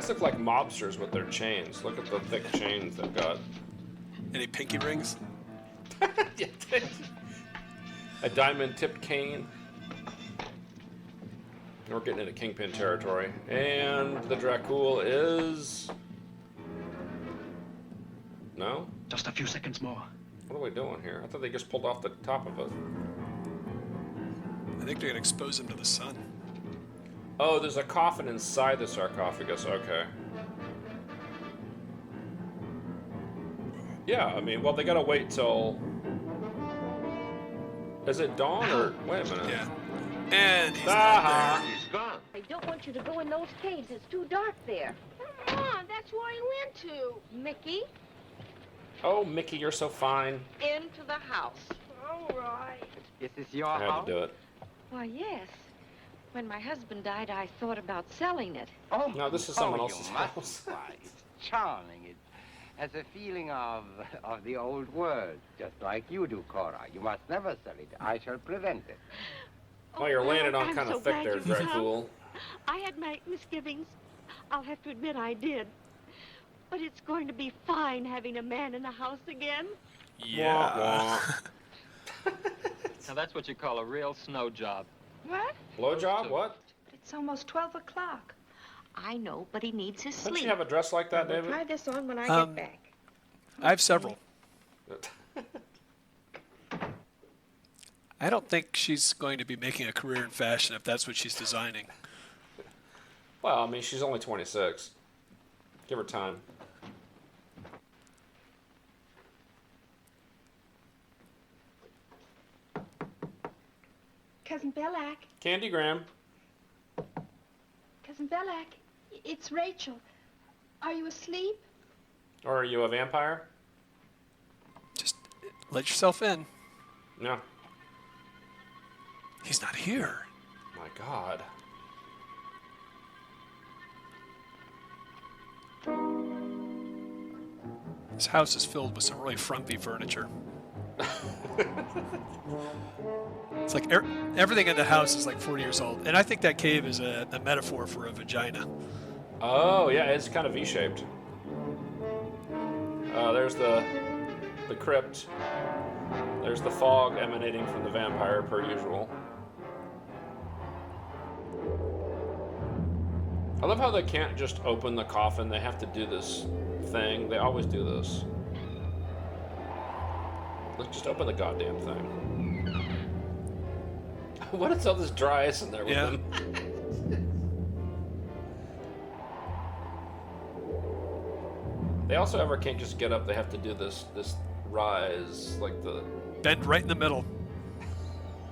guys look like mobsters with their chains. Look at the thick chains they've got. Any pinky rings? A diamond-tipped cane. We're getting into Kingpin territory. And the Dracula is... No? Just a few seconds more. What are we doing here? I thought they just pulled off the top of it. I think they're going to expose him to the sun. Oh, there's a coffin inside the sarcophagus. Okay. Yeah, I mean, well, they gotta wait till... Is it dawn or... Wait a minute. Yeah. And he's not there. He's gone. I don't want you to go in those caves. It's too dark there. Come on, that's where he went to. Mickey, Oh, Mickey, you're so fine. into the house. All right. Is this your I had house? to do it. Why, yes. When my husband died, I thought about selling it. Oh, No, this is someone you else's must. house. Why, it's charming. It has a feeling of the old world, just like you do, Cora. You must never sell it. I shall prevent it. Oh, you're laying it on I'm kind of so thick glad there, you come. Dracula. I had my misgivings. I'll have to admit I did. But it's going to be fine having a man in the house again. Yeah. Now that's what you call a real snow job. What? Blowjob? What? It's almost 12 o'clock. I know, but he needs his Don't sleep. you have a dress like that, We'll David? try this on when I Um, get back. I have several. I don't think she's going to be making a career in fashion if that's what she's designing. Well, I mean, she's only 26. Give her time. Cousin Belak. Candy Graham. Cousin Belak. It's Rachel. Are you asleep? Or are you a vampire? Just let yourself in. No. He's not here. My God. This house is filled with some really frumpy furniture. It's like everything in the house is like 40 years old. And I think that cave is a metaphor for a vagina. Oh, yeah, it's kind of V-shaped. There's the crypt. There's the fog emanating from the vampire, per usual. I love how they can't just open the coffin. They have to do this thing. They always do this. Let's just open the goddamn thing. What is all this dry ice in there with them? They also ever can't just get up. They have to do this rise, like the... Bend right in the middle.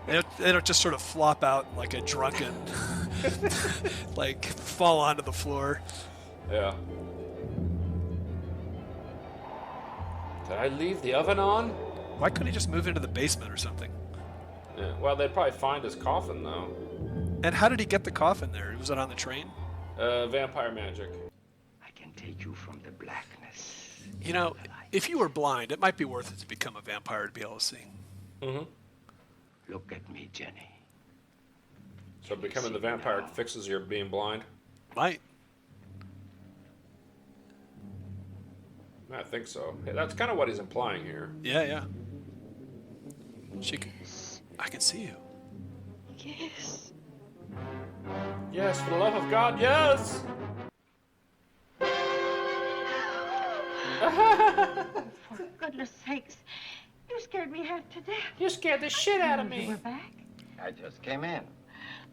They don't just sort of flop out like a drunken, like fall onto the floor. Yeah. Did I leave the oven on? Why couldn't he just move into the basement or something? Yeah. Well, they'd probably find his coffin, though. And how did he get the coffin there? Was it on the train? Vampire magic. I can take you from the blackness. You know, if you were blind, it might be worth it to become a vampire to be able to see. Mm-hmm. Look at me, Jenny. So becoming the vampire fixes your being blind? Might. I think so. Yeah, that's kind of what he's implying here. Yeah, yeah. I can see you. Yes. Yes, for the love of God, yes! For goodness sakes, you scared me half to death. You scared the shit out of You me. were back? I just came in.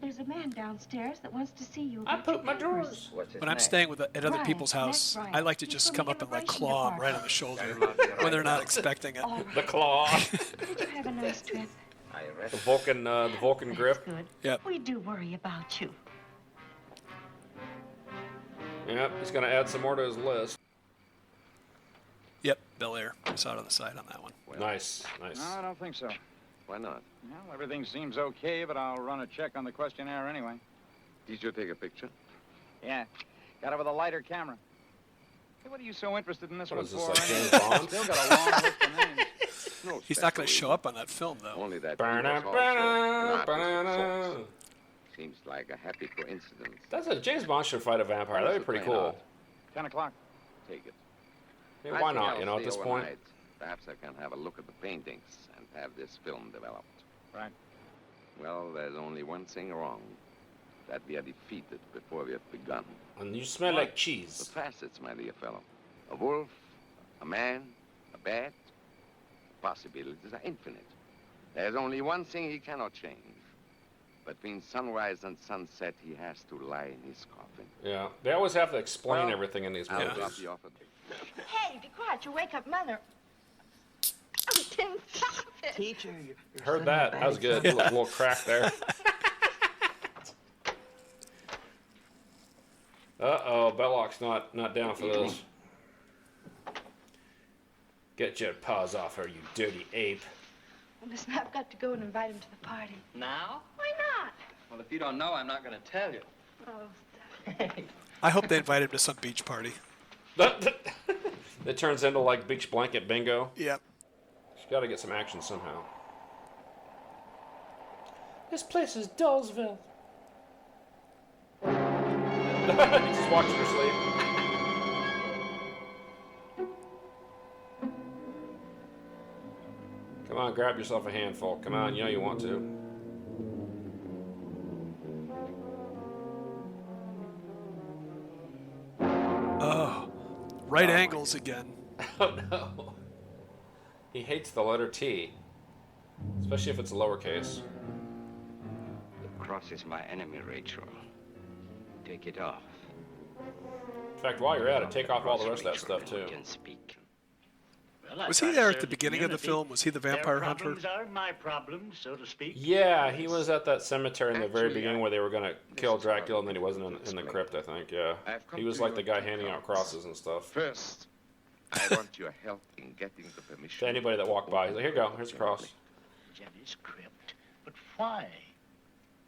There's a man downstairs that wants to see you. I about pooped your my papers. drawers. What's his When I'm name? staying at other Brian, people's house, Brian. I like to He's just from come the up and like immigration claw him right on department. the shoulder Tell him I'll be when right they're not back. expecting it. Oh, The claw. did you have a nice trip? I The rest. Vulcan grip. Good. Yep. We do worry about you. Yep, he's going to add some more to his list. Yep, Bel Air. I saw it on the side on that one. Nice, nice. No, I don't think so. Why not? Well, everything seems okay, but I'll run a check on the questionnaire anyway. Did you take a picture? Yeah, got it with a lighter camera. Hey, what are you so interested in this What one is this, for? like anyway? James Bond? Still got a long list of names. He's not going to show up on that film, though. Only that. Ba-na, he was also ba-na, an artist of ba-na. sorts. Seems like a happy coincidence. That's a James Bond should fight a vampire. That'd be pretty cool. 10 o'clock. Take it. Hey, I why think not? I'll You know, at stay this point. overnight. Perhaps I can have a look at the paintings and have this film developed. Right. Well, there's only one thing wrong. That we are defeated before we have begun. And you smell like The cheese. facets, my dear fellow. A wolf, a man, a bat. The possibilities are infinite. There's only one thing he cannot change. Between sunrise and sunset, he has to lie in his coffin. Yeah, they always have to explain Well, everything in these I'll movies. drop you off at Hey, be quiet. You'll wake up Mother. Oh, Tim, stop it. Teacher, Heard that. That was good. Little crack there. Uh-oh, Belloc's not down for this. Get your paws off her, you dirty ape. Well, listen, I've got to go and invite him to the party. Now? Why not? Well, if you don't know, I'm not going to tell you. Oh, stop. I hope they invite him to some beach party. It turns into like beach blanket bingo. Yep. She's got to get some action somehow. This place is Dullsville. He's just watching her sleep. Come on, grab yourself a handful. Come on, you know you want to. Oh, right angles again. Oh no. He hates the letter T. Especially if it's lowercase. The cross is my enemy, Rachel. Take it off. In fact, while you're at it, take off all the rest of that stuff too. Can speak. Well, Was he there at the beginning of the film? Was he the vampire hunter? Their problems are my problems, so to speak. Yeah, he was at that cemetery in the very Actually, beginning where they were going to kill Dracula, and then he wasn't in the crypt, I think, yeah. He was like the guy handing out crosses and stuff. First, I want your help in getting the permission. To anybody that walked by, he's like, here you go, here's a cross. Jenny's crypt. But why?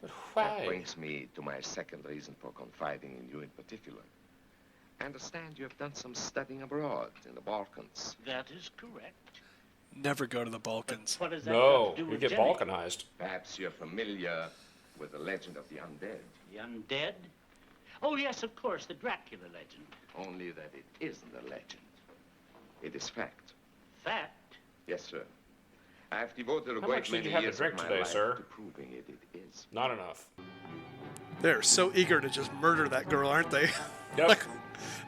But That why? brings me to my second reason for confiding in you in particular. I understand you have done some studying abroad in the Balkans. That is correct. Never go to the But Balkans. what does that No, have to do you with get Jenny? balkanized. Perhaps you're familiar with the legend of the undead. The undead? Oh, yes, of course, the Dracula legend. Only that it isn't a legend. It is fact. Fact? Yes, sir. I have devoted a How great much did many you have to years drink of my today, life sir? to proving it. It is. Not enough. They're so eager to just murder that girl, aren't they? Yep. Like,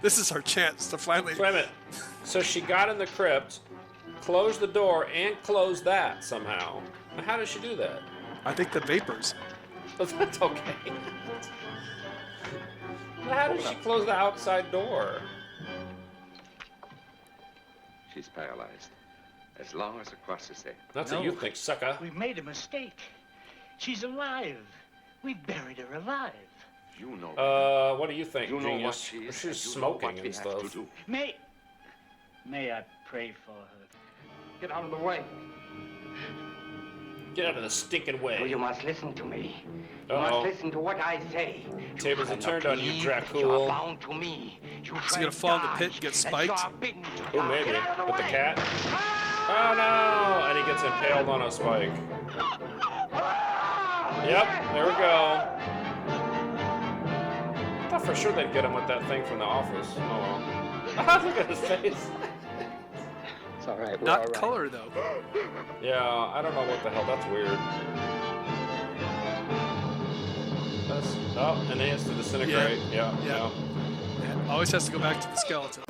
this is our chance to finally. Wait a minute. So she got in the crypt, closed the door, and closed that somehow. Now, how did she do that? I think the vapors. That's okay. Now, how did she close the outside door? She's paralyzed. As long as the cross is there. That's No. what you think, sucker. We've made a mistake. She's alive. We buried her alive. You know. What do you think, you know what genius? she is. She's and you know smoking what we and have to stuff. do. May I pray for her? Get out of the way. Get out of the stinking Oh, way. you must listen to me. You Uh-oh. must listen to what I say. Tables have cannot turned on you, leave. Dracula. You are bound to me. You Is he gonna fall in the pit and get spiked? Oh, maybe. With the cat? Oh, no! And he gets impaled on a spike. Yep, there we go. I thought for sure they'd get him with that thing from the office. Oh, well. Look at his face. It's all right. Not color, though. Yeah, I don't know what the hell. That's weird. Oh, and he has to disintegrate. Yeah. Yeah. Always has to go back to the skeleton.